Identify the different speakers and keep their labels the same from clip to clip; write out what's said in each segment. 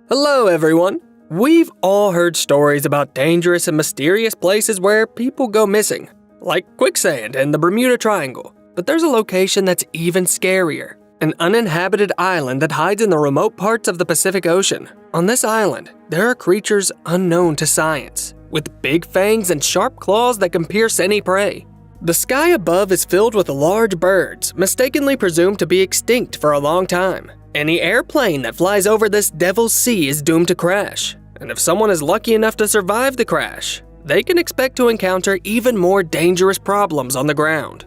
Speaker 1: Hello everyone! We've all heard stories about dangerous and mysterious places where people go missing, like quicksand and the Bermuda Triangle. But there's a location that's even scarier, an uninhabited island that hides in the remote parts of the Pacific Ocean. On this island, there are creatures unknown to science, with big fangs and sharp claws that can pierce any prey. The sky above is filled with large birds, mistakenly presumed to be extinct for a long time. Any airplane that flies over this Devil's Sea is doomed to crash, and if someone is lucky enough to survive the crash, they can expect to encounter even more dangerous problems on the ground.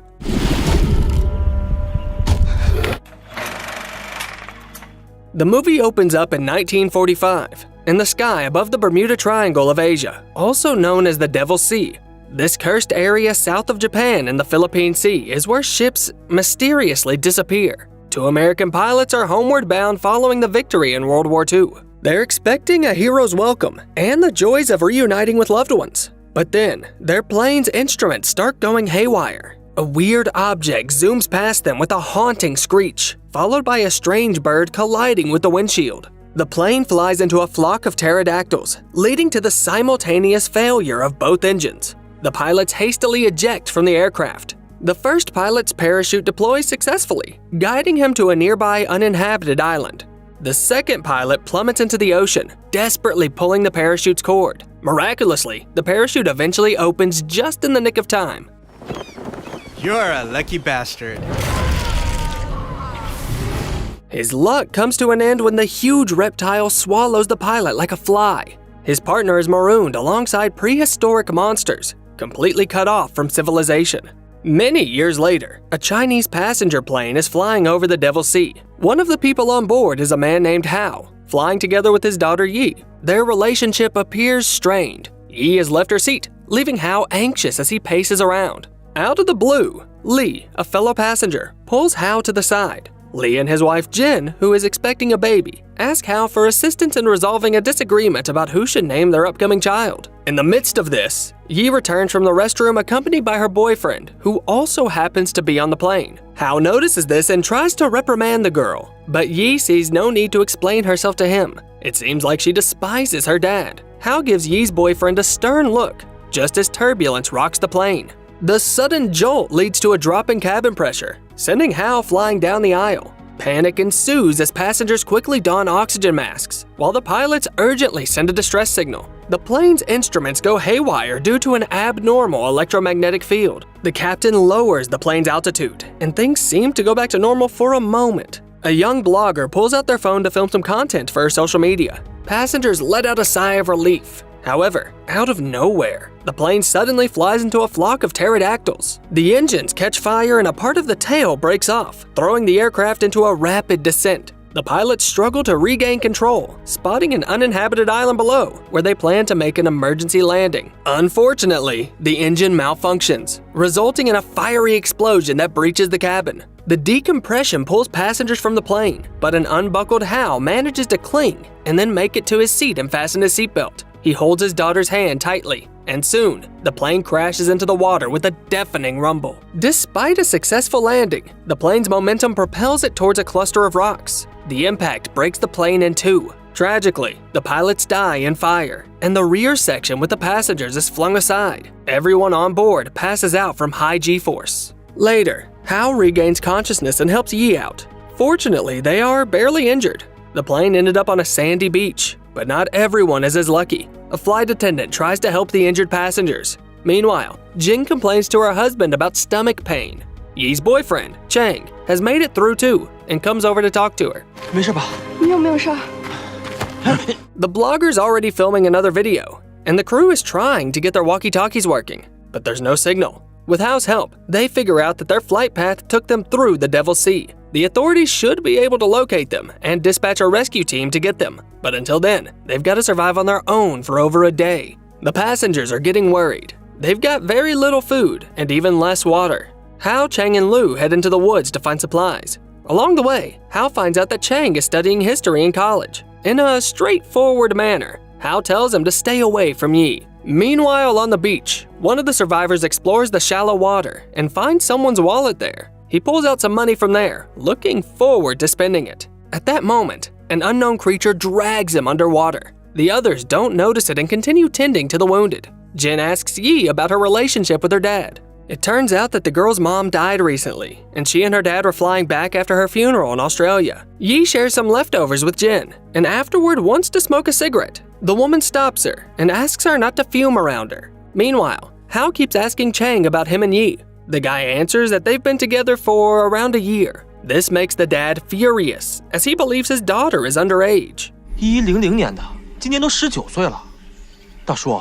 Speaker 1: The movie opens up in 1945, in the sky above the Bermuda Triangle of Asia, also known as the Devil's Sea. This cursed area south of Japan in the Philippine Sea is where ships mysteriously disappear. Two American pilots are homeward bound following the victory in World War II. They're expecting a hero's welcome and the joys of reuniting with loved ones. But then, their plane's instruments start going haywire. A weird object zooms past them with a haunting screech, followed by a strange bird colliding with the windshield. The plane flies into a flock of pterodactyls, leading to the simultaneous failure of both engines. The pilots hastily eject from the aircraft. The first pilot's parachute deploys successfully, guiding him to a nearby uninhabited island. The second pilot plummets into the ocean, desperately pulling the parachute's cord. Miraculously, the parachute eventually opens just in the nick of time.
Speaker 2: You're a lucky bastard.
Speaker 1: His luck comes to an end when the huge reptile swallows the pilot like a fly. His partner is marooned alongside prehistoric monsters, completely cut off from civilization. Many years later, a Chinese passenger plane is flying over the Devil's Sea. One of the people on board is a man named Hao, flying together with his daughter Yi. Their relationship appears strained. Yi has left her seat, leaving Hao anxious as he paces around. Out of the blue, Li, a fellow passenger, pulls Hao to the side. Li and his wife Jin, who is expecting a baby, ask Hao for assistance in resolving a disagreement about who should name their upcoming child. In the midst of this, Yi returns from the restroom accompanied by her boyfriend, who also happens to be on the plane. Hao notices this and tries to reprimand the girl, but Yi sees no need to explain herself to him. It seems like she despises her dad. Hao gives Yi's boyfriend a stern look, just as turbulence rocks the plane. The sudden jolt leads to a drop in cabin pressure, sending Hao flying down the aisle. Panic ensues as passengers quickly don oxygen masks, while the pilots urgently send a distress signal. The plane's instruments go haywire due to an abnormal electromagnetic field. The captain lowers the plane's altitude, and things seem to go back to normal for a moment. A young blogger pulls out their phone to film some content for her social media. Passengers let out a sigh of relief. However, out of nowhere, the plane suddenly flies into a flock of pterodactyls. The engines catch fire and a part of the tail breaks off, throwing the aircraft into a rapid descent. The pilots struggle to regain control, spotting an uninhabited island below, where they plan to make an emergency landing. Unfortunately, the engine malfunctions, resulting in a fiery explosion that breaches the cabin. The decompression pulls passengers from the plane, but an unbuckled Hao manages to cling and then make it to his seat and fasten his seatbelt. He holds his daughter's hand tightly, and soon, the plane crashes into the water with a deafening rumble. Despite a successful landing, the plane's momentum propels it towards a cluster of rocks. The impact breaks the plane in two. Tragically, the pilots die in fire, and the rear section with the passengers is flung aside. Everyone on board passes out from high G-force. Later, Hao regains consciousness and helps Yi out. Fortunately, they are barely injured. The plane ended up on a sandy beach, but not everyone is as lucky. A flight attendant tries to help the injured passengers. Meanwhile, Jin complains to her husband about stomach pain. Yi's boyfriend, Chang, has made it through too and comes over to talk to her.
Speaker 3: 没事吧？
Speaker 1: The blogger's already filming another video, and the crew is trying to get their walkie-talkies working, but there's no signal. With Hao's help, they figure out that their flight path took them through the Devil's Sea. The authorities should be able to locate them and dispatch a rescue team to get them, but until then, they've got to survive on their own for over a day. The passengers are getting worried. They've got very little food and even less water. Hao, Chang, and Lu head into the woods to find supplies. Along the way, Hao finds out that Chang is studying history in college. In a straightforward manner, Hao tells him to stay away from Yi. Meanwhile, on the beach, one of the survivors explores the shallow water and finds someone's wallet there. He pulls out some money from there, looking forward to spending it. At that moment, an unknown creature drags him underwater. The others don't notice it and continue tending to the wounded. Jin asks Yi about her relationship with her dad. It turns out that the girl's mom died recently, and she and her dad were flying back after her funeral in Australia. Yi shares some leftovers with Jin, and afterward wants to smoke a cigarette. The woman stops her and asks her not to fume around her. Meanwhile, Hao keeps asking Chang about him and Yi. The guy answers that they've been together for around a year. This makes the dad furious, as he believes his daughter is underage.
Speaker 3: 1100年的，今年都19岁了。大叔，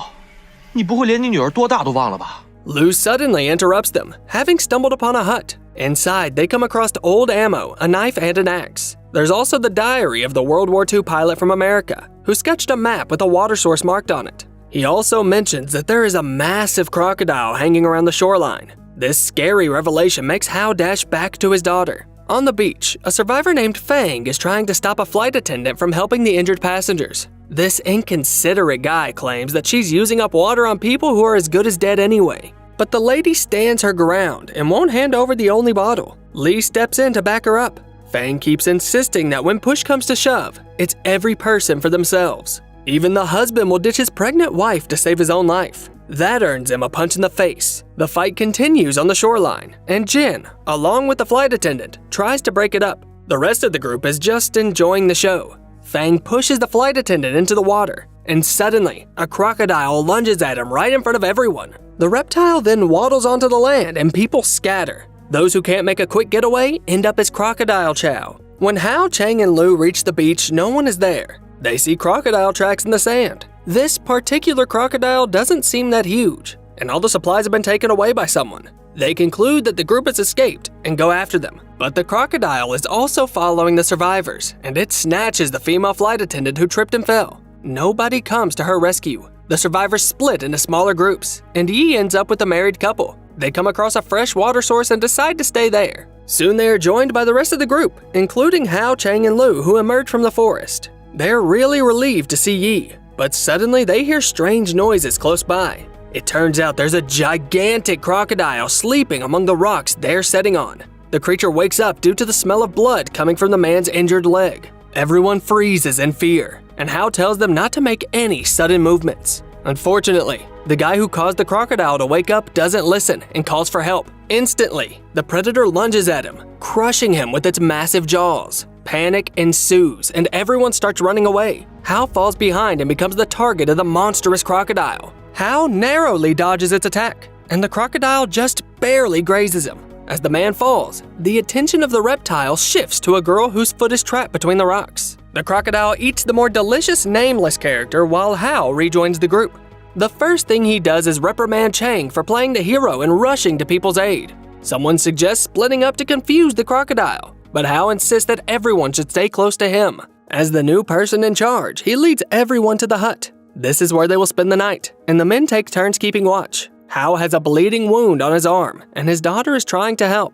Speaker 3: 你不会连你女儿多大都忘了吧？
Speaker 1: Lu suddenly interrupts them, having stumbled upon a hut. Inside, they come across old ammo, a knife, and an axe. There's also the diary of the World War II pilot from America, who sketched a map with a water source marked on it. He also mentions that there is a massive crocodile hanging around the shoreline. This scary revelation makes Hao dash back to his daughter. On the beach, a survivor named Fang is trying to stop a flight attendant from helping the injured passengers. This inconsiderate guy claims that she's using up water on people who are as good as dead anyway. But the lady stands her ground and won't hand over the only bottle. Lee steps in to back her up. Fang keeps insisting that when push comes to shove, it's every person for themselves. Even the husband will ditch his pregnant wife to save his own life. That earns him a punch in the face. The fight continues on the shoreline, and Jin, along with the flight attendant, tries to break it up. The rest of the group is just enjoying the show. Fang pushes the flight attendant into the water, and suddenly, a crocodile lunges at him right in front of everyone. The reptile then waddles onto the land and people scatter. Those who can't make a quick getaway end up as crocodile chow. When Hao, Chang, and Lu reach the beach, no one is there. They see crocodile tracks in the sand. This particular crocodile doesn't seem that huge, and all the supplies have been taken away by someone. They conclude that the group has escaped and go after them. But the crocodile is also following the survivors, and it snatches the female flight attendant who tripped and fell. Nobody comes to her rescue. The survivors split into smaller groups, and Yi ends up with a married couple. They come across a fresh water source and decide to stay there. Soon they are joined by the rest of the group, including Hao, Chang, and Lu, who emerge from the forest. They're really relieved to see Yi, but suddenly they hear strange noises close by. It turns out there's a gigantic crocodile sleeping among the rocks they're sitting on. The creature wakes up due to the smell of blood coming from the man's injured leg. Everyone freezes in fear, and Hao tells them not to make any sudden movements. Unfortunately, the guy who caused the crocodile to wake up doesn't listen and calls for help. Instantly, the predator lunges at him, crushing him with its massive jaws. Panic ensues, and everyone starts running away. Hao falls behind and becomes the target of the monstrous crocodile. Hao narrowly dodges its attack, and the crocodile just barely grazes him. As the man falls, the attention of the reptile shifts to a girl whose foot is trapped between the rocks. The crocodile eats the more delicious nameless character while Hao rejoins the group. The first thing he does is reprimand Chang for playing the hero and rushing to people's aid. Someone suggests splitting up to confuse the crocodile, but Hao insists that everyone should stay close to him. As the new person in charge, he leads everyone to the hut. This is where they will spend the night, and the men take turns keeping watch. Hao has a bleeding wound on his arm, and his daughter is trying to help.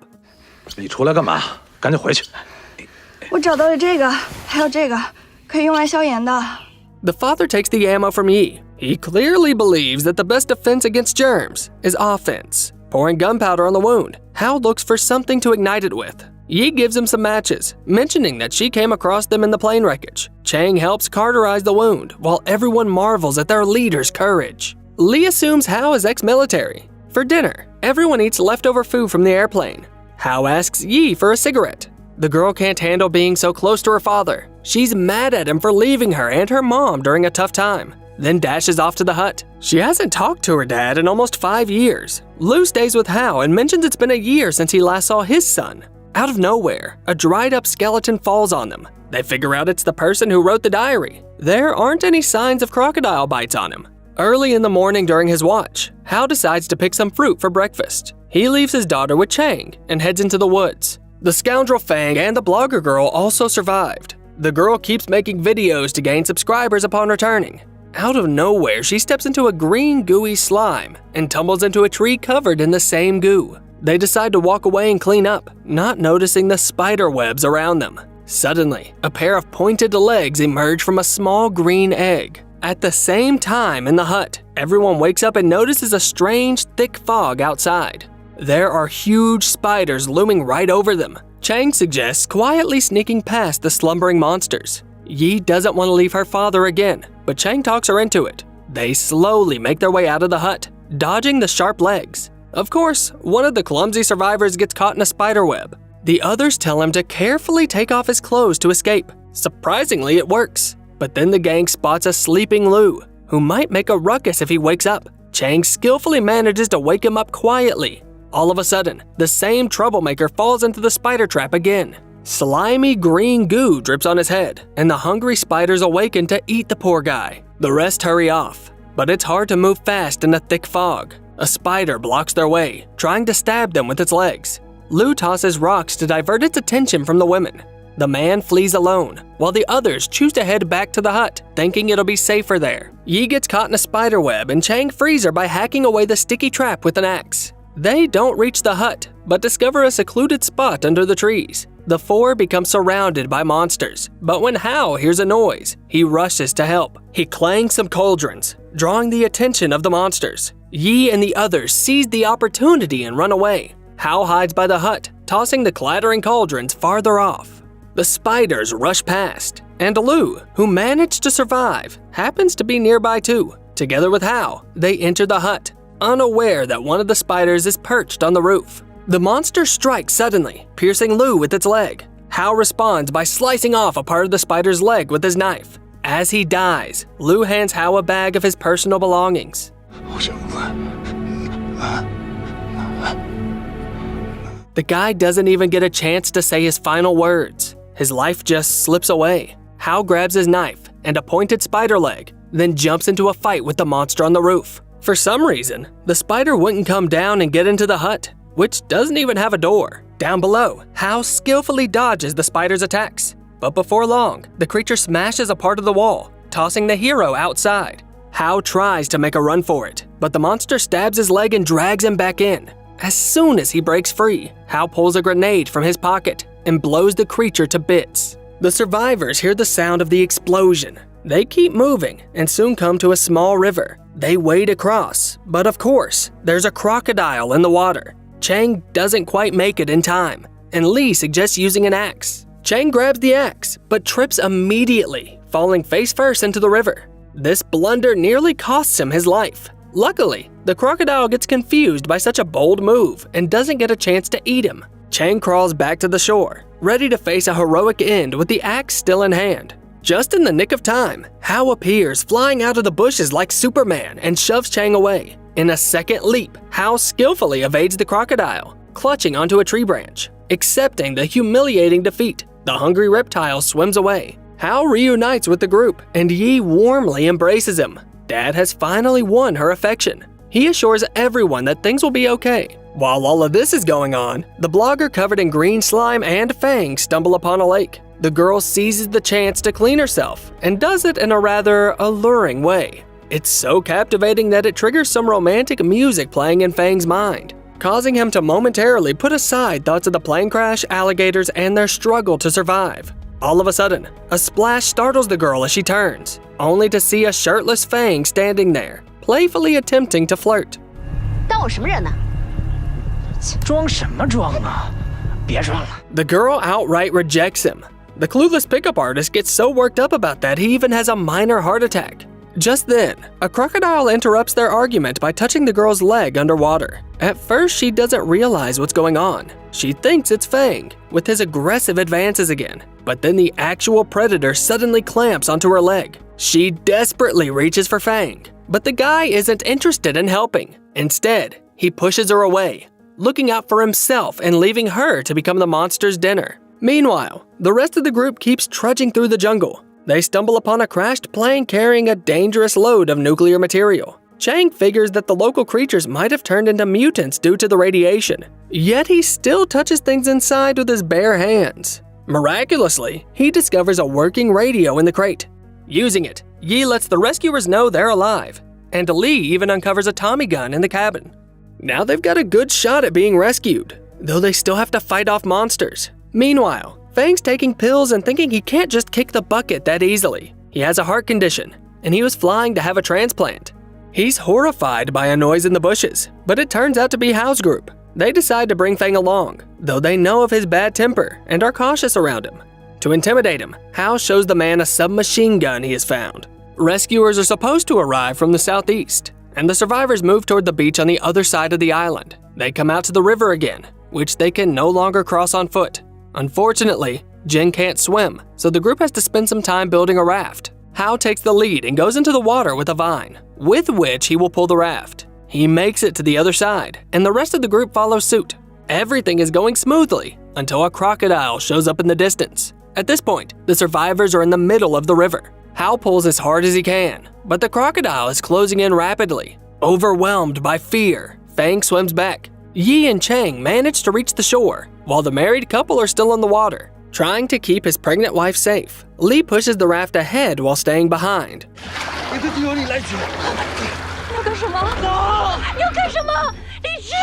Speaker 3: 你出来干嘛？赶紧回去。
Speaker 4: 我找到了这个，还有这个，可以用来消炎的。
Speaker 1: The father takes the ammo from Yi. He clearly believes that the best defense against germs is offense. Pouring gunpowder on the wound, Hao looks for something to ignite it with. Yi gives him some matches, mentioning that she came across them in the plane wreckage. Chang helps cauterize the wound, while everyone marvels at their leader's courage. Lee assumes Hao is ex-military. For dinner, everyone eats leftover food from the airplane. Hao asks Yi for a cigarette. The girl can't handle being so close to her father. She's mad at him for leaving her and her mom during a tough time, then dashes off to the hut. She hasn't talked to her dad in almost 5 years. Lu stays with Hao and mentions it's been a year since he last saw his son. Out of nowhere, a dried-up skeleton falls on them. They figure out it's the person who wrote the diary. There aren't any signs of crocodile bites on him. Early in the morning during his watch, Hao decides to pick some fruit for breakfast. He leaves his daughter with Chang and heads into the woods. The scoundrel Fang and the blogger girl also survived. The girl keeps making videos to gain subscribers upon returning. Out of nowhere, she steps into a green gooey slime and tumbles into a tree covered in the same goo. They decide to walk away and clean up, not noticing the spider webs around them. Suddenly, a pair of pointed legs emerge from a small green egg. At the same time in the hut, everyone wakes up and notices a strange, thick fog outside. There are huge spiders looming right over them. Chang suggests quietly sneaking past the slumbering monsters. Yi doesn't want to leave her father again, but Chang talks her into it. They slowly make their way out of the hut, dodging the sharp legs. Of course, one of the clumsy survivors gets caught in a spider web. The others tell him to carefully take off his clothes to escape. Surprisingly, it works. But then the gang spots a sleeping Lu, who might make a ruckus if he wakes up. Chang skillfully manages to wake him up quietly. All of a sudden, the same troublemaker falls into the spider trap again. Slimy green goo drips on his head, and the hungry spiders awaken to eat the poor guy. The rest hurry off, but it's hard to move fast in a thick fog. A spider blocks their way, trying to stab them with its legs. Lu tosses rocks to divert its attention from the women. The man flees alone, while the others choose to head back to the hut, thinking it'll be safer there. Yi gets caught in a spider web, and Chang frees her by hacking away the sticky trap with an axe. They don't reach the hut, but discover a secluded spot under the trees. The four become surrounded by monsters, but when Hao hears a noise, he rushes to help. He clangs some cauldrons, drawing the attention of the monsters. Yi and the others seize the opportunity and run away. Hao hides by the hut, tossing the clattering cauldrons farther off. The spiders rush past, and Lu, who managed to survive, happens to be nearby too. Together with Hao, they enter the hut, unaware that one of the spiders is perched on the roof. The monster strikes suddenly, piercing Lu with its leg. Hao responds by slicing off a part of the spider's leg with his knife. As he dies, Lu hands Hao a bag of his personal belongings. The guy doesn't even get a chance to say his final words. His life just slips away. Hao grabs his knife and a pointed spider leg, then jumps into a fight with the monster on the roof. For some reason, the spider wouldn't come down and get into the hut, which doesn't even have a door. Down below, Hao skillfully dodges the spider's attacks. But before long, the creature smashes a part of the wall, tossing the hero outside. Hao tries to make a run for it, but the monster stabs his leg and drags him back in. As soon as he breaks free, Hao pulls a grenade from his pocket and blows the creature to bits. The survivors hear the sound of the explosion. They keep moving and soon come to a small river. They wade across, but of course, there's a crocodile in the water. Chang doesn't quite make it in time, and Li suggests using an axe. Chang grabs the axe, but trips immediately, falling face first into the river. This blunder nearly costs him his life. Luckily, the crocodile gets confused by such a bold move and doesn't get a chance to eat him. Chang crawls back to the shore, ready to face a heroic end with the axe still in hand. Just in the nick of time, Hao appears flying out of the bushes like Superman and shoves Chang away. In a second leap, Hao skillfully evades the crocodile, clutching onto a tree branch. Accepting the humiliating defeat, the hungry reptile swims away. Hao reunites with the group, and Yi warmly embraces him. Dad has finally won her affection. He assures everyone that things will be okay. While all of this is going on, the blogger covered in green slime and fangs stumble upon a lake. The girl seizes the chance to clean herself, and does it in a rather alluring way. It's so captivating that it triggers some romantic music playing in Fang's mind, causing him to momentarily put aside thoughts of the plane crash, alligators, and their struggle to survive. All of a sudden, a splash startles the girl as she turns, only to see a shirtless Fang standing there, playfully attempting to flirt.
Speaker 5: 当我什么人呢？
Speaker 3: 装什么装啊？别装了。
Speaker 1: The girl outright rejects him. The clueless pickup artist gets so worked up about that he even has a minor heart attack. Just then, a crocodile interrupts their argument by touching the girl's leg underwater. At first, she doesn't realize what's going on. She thinks it's Fang, with his aggressive advances again. But then the actual predator suddenly clamps onto her leg. She desperately reaches for Fang, but the guy isn't interested in helping. Instead, he pushes her away, looking out for himself and leaving her to become the monster's dinner. Meanwhile, the rest of the group keeps trudging through the jungle. They stumble upon a crashed plane carrying a dangerous load of nuclear material. Chang figures that the local creatures might have turned into mutants due to the radiation, yet he still touches things inside with his bare hands. Miraculously, he discovers a working radio in the crate. Using it, Yi lets the rescuers know they're alive, and Li even uncovers a Tommy gun in the cabin. Now they've got a good shot at being rescued, though they still have to fight off monsters. Meanwhile, Fang's taking pills and thinking he can't just kick the bucket that easily. He has a heart condition, and he was flying to have a transplant. He's horrified by a noise in the bushes, but it turns out to be Hao's group. They decide to bring Fang along, though they know of his bad temper and are cautious around him. To intimidate him, Hao shows the man a submachine gun he has found. Rescuers are supposed to arrive from the southeast, and the survivors move toward the beach on the other side of the island. They come out to the river again, which they can no longer cross on foot. Unfortunately, Jin can't swim, so the group has to spend some time building a raft. Hao takes the lead and goes into the water with a vine, with which he will pull the raft. He makes it to the other side, and the rest of the group follows suit. Everything is going smoothly until a crocodile shows up in the distance. At this point, the survivors are in the middle of the river. Hao pulls as hard as he can, but the crocodile is closing in rapidly. Overwhelmed by fear, Fang swims back. Yi and Chang manage to reach the shore, while the married couple are still in the water. Trying to keep his pregnant wife safe, Li pushes the raft ahead while staying behind.
Speaker 5: 你要干什么？你要干什么？你去！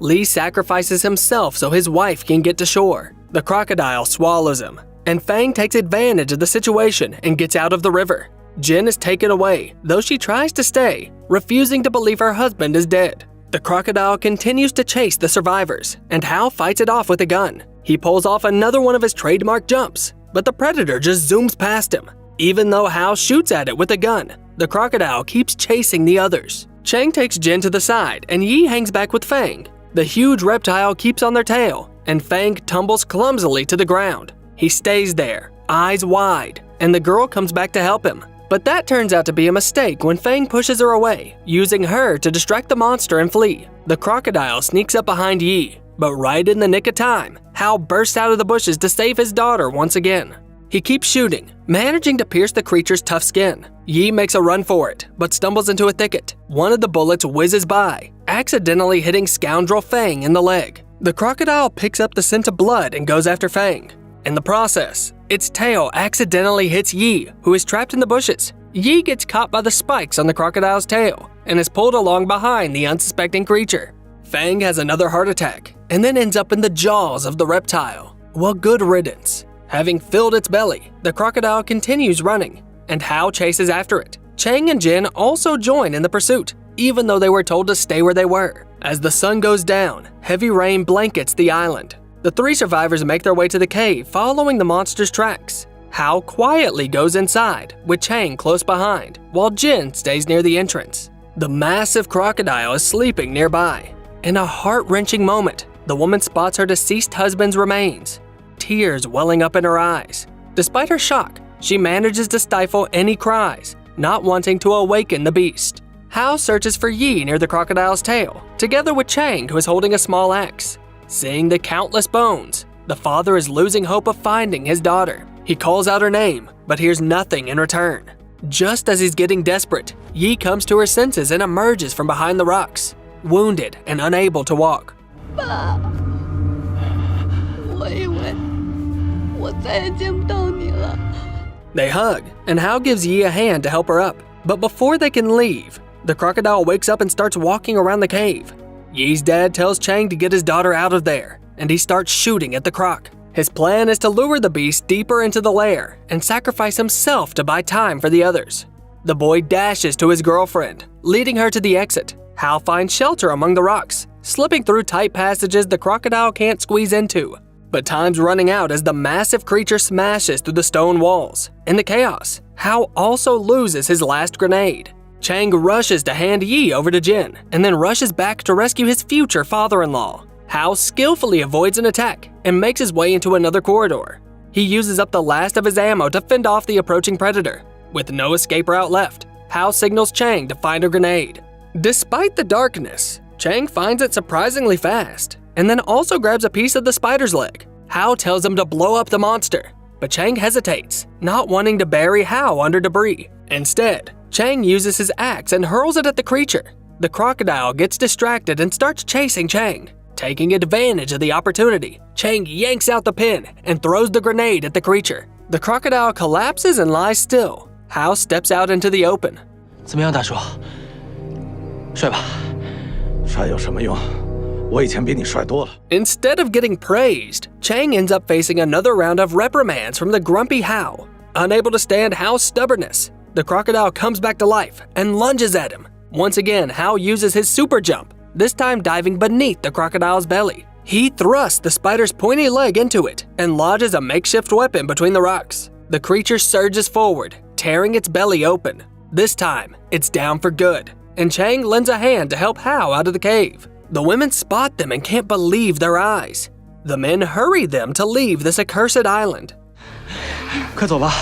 Speaker 1: Li sacrifices himself so his wife can get to shore. The crocodile swallows him, and Fang takes advantage of the situation and gets out of the river. Jin is taken away, though she tries to stay, refusing to believe her husband is dead. The crocodile continues to chase the survivors, and Hao fights it off with a gun. He pulls off another one of his trademark jumps, but the predator just zooms past him. Even though Hao shoots at it with a gun, the crocodile keeps chasing the others. Chang takes Jin to the side, and Yi hangs back with Fang. The huge reptile keeps on their tail, and Fang tumbles clumsily to the ground. He stays there, eyes wide, and the girl comes back to help him. But that turns out to be a mistake when Fang pushes her away, using her to distract the monster and flee. The crocodile sneaks up behind Yi, but right in the nick of time, Hao bursts out of the bushes to save his daughter once again. He keeps shooting, managing to pierce the creature's tough skin. Yi makes a run for it, but stumbles into a thicket. One of the bullets whizzes by, accidentally hitting scoundrel Fang in the leg. The crocodile picks up the scent of blood and goes after Fang. In the process, its tail accidentally hits Yi, who is trapped in the bushes. Yi gets caught by the spikes on the crocodile's tail and is pulled along behind the unsuspecting creature. Fang has another heart attack and then ends up in the jaws of the reptile. Well, good riddance. Having filled its belly, the crocodile continues running, and Hao chases after it. Chang and Jin also join in the pursuit, even though they were told to stay where they were. As the sun goes down, heavy rain blankets the island. The three survivors make their way to the cave following the monster's tracks. Hao quietly goes inside, with Chang close behind, while Jin stays near the entrance. The massive crocodile is sleeping nearby. In a heart-wrenching moment, the woman spots her deceased husband's remains, tears welling up in her eyes. Despite her shock, she manages to stifle any cries, not wanting to awaken the beast. Hao searches for Yi near the crocodile's tail, together with Chang, who is holding a small axe. Seeing the countless bones, the father is losing hope of finding his daughter. He calls out her name, but hears nothing in return. Just as he's getting desperate, Yi comes to her senses and emerges from behind the rocks, wounded and unable to walk.
Speaker 5: 爸，我以为我再也见不到你了。
Speaker 1: They hug, and Hao gives Yi a hand to help her up. But before they can leave, the crocodile wakes up and starts walking around the cave. Yi's dad tells Chang to get his daughter out of there, and he starts shooting at the croc. His plan is to lure the beast deeper into the lair and sacrifice himself to buy time for the others. The boy dashes to his girlfriend, leading her to the exit. Hao finds shelter among the rocks, slipping through tight passages the crocodile can't squeeze into. But time's running out as the massive creature smashes through the stone walls. In the chaos, Hao also loses his last grenade. Chang rushes to hand Yi over to Jin, and then rushes back to rescue his future father-in-law. Hao skillfully avoids an attack and makes his way into another corridor. He uses up the last of his ammo to fend off the approaching predator. With no escape route left, Hao signals Chang to find a grenade. Despite the darkness, Chang finds it surprisingly fast, and then also grabs a piece of the spider's leg. Hao tells him to blow up the monster, but Chang hesitates, not wanting to bury Hao under debris. Instead, Chang uses his axe and hurls it at the creature. The crocodile gets distracted and starts chasing Chang. Taking advantage of the opportunity, Chang yanks out the pin and throws the grenade at the creature. The crocodile collapses and lies still. Hao steps out into the open.
Speaker 3: 怎么样，大叔？帅吧？
Speaker 6: 帅有什么用？我以前比你帅多了。
Speaker 1: Instead of getting praised, Chang ends up facing another round of reprimands from the grumpy Hao. Unable to stand Hao's stubbornness, the crocodile comes back to life and lunges at him. Once again, Hao uses his super jump, this time diving beneath the crocodile's belly. He thrusts the spider's pointy leg into it and lodges a makeshift weapon between the rocks. The creature surges forward, tearing its belly open. This time, it's down for good, and Chang lends a hand to help Hao out of the cave. The women spot them and can't believe their eyes. The men hurry them to leave this accursed island.
Speaker 3: 快走吧，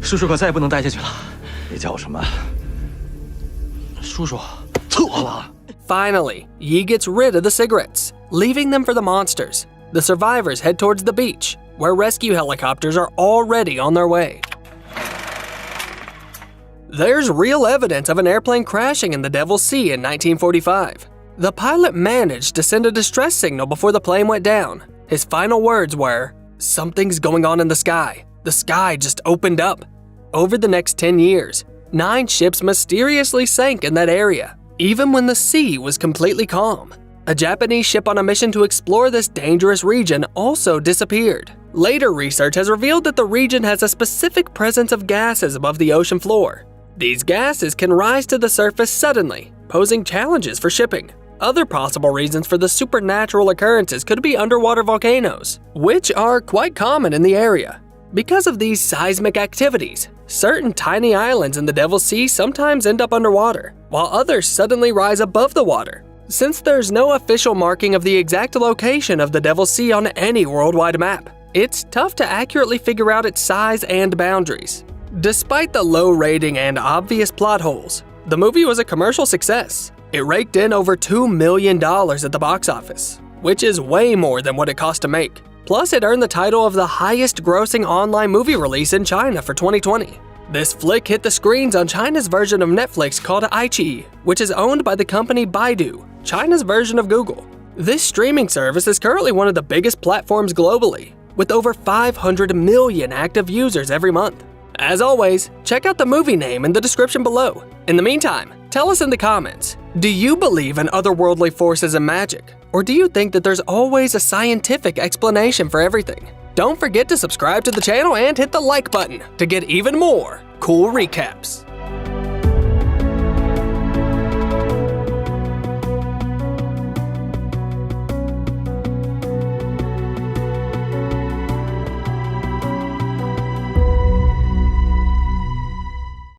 Speaker 3: 叔叔可再也不能待下去了。
Speaker 6: 你叫我什么？
Speaker 3: 叔叔，
Speaker 6: 错了。
Speaker 1: Finally, Yi gets rid of the cigarettes, leaving them for the monsters. The survivors head towards the beach, where rescue helicopters are already on their way. There's real evidence of an airplane crashing in the Devil's Sea in 1945. The pilot managed to send a distress signal before the plane went down. His final words were, "Something's going on in the sky. The sky just opened up." Over the next 10 years, 9 ships mysteriously sank in that area, even when the sea was completely calm. A Japanese ship on a mission to explore this dangerous region also disappeared. Later research has revealed that the region has a specific presence of gases above the ocean floor. These gases can rise to the surface suddenly, posing challenges for shipping. Other possible reasons for the supernatural occurrences could be underwater volcanoes, which are quite common in the area. Because of these seismic activities, certain tiny islands in the Devil's Sea sometimes end up underwater, while others suddenly rise above the water. Since there's no official marking of the exact location of the Devil's Sea on any worldwide map, it's tough to accurately figure out its size and boundaries. Despite the low rating and obvious plot holes, the movie was a commercial success. It raked in over $2 million at the box office, which is way more than what it cost to make. Plus, it earned the title of the highest-grossing online movie release in China for 2020. This flick hit the screens on China's version of Netflix called iQIYI, which is owned by the company Baidu, China's version of Google. This streaming service is currently one of the biggest platforms globally, with over 500 million active users every month. As always, check out the movie name in the description below. In the meantime, tell us in the comments, do you believe in otherworldly forces and magic? Or do you think that there's always a scientific explanation for everything? Don't forget to subscribe to the channel and hit the like button to get even more cool recaps.